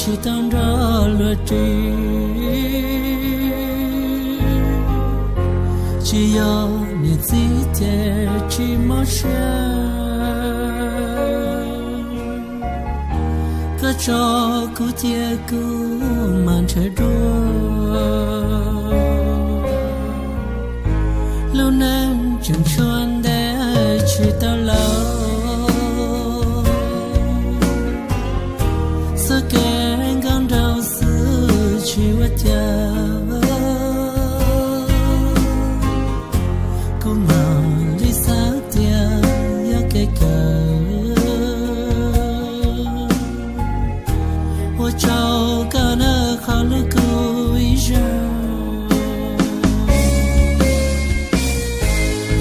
chỉ đang đó lừa đi chỉ có những gì để chỉ mong có cho cô tia cô mang trái đua lâu nên chẳng chọn để chỉ tao lâu sợ kẻ gắng đau xứ chỉ vật cha cô mà đi xa tia ya cái cờ我找个那好了够一人，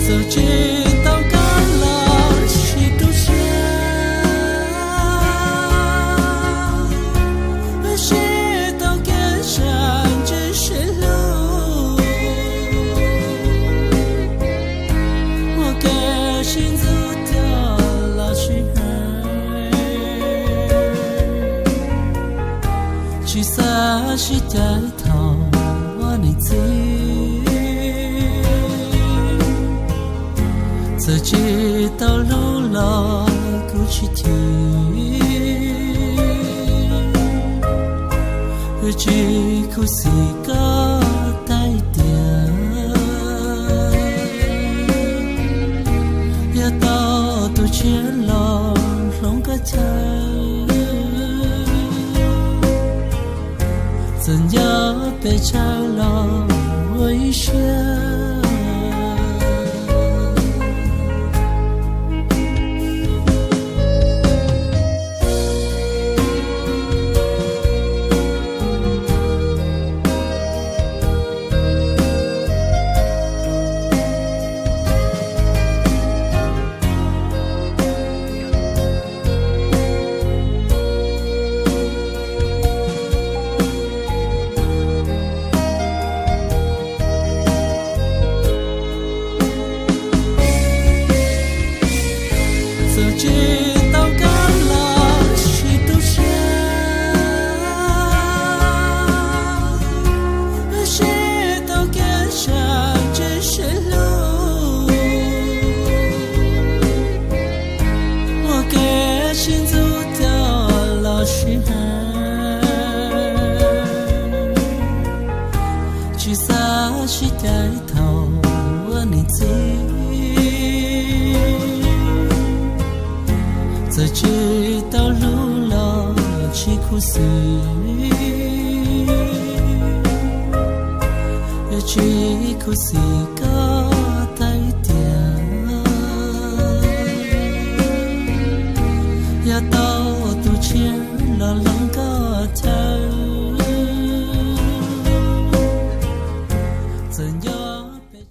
走进到干了西都市，西到根上真是路，我个心走掉了去。去撒去带头我你自自己到路了过去听而己苦是个带点也到都全了龙个头怎样被拆了危险知道干了西都市，西到根上真是路，我给心走掉了虚寒，去撒去带头我你自自己到路了去苦思也去苦思个带点也到都前了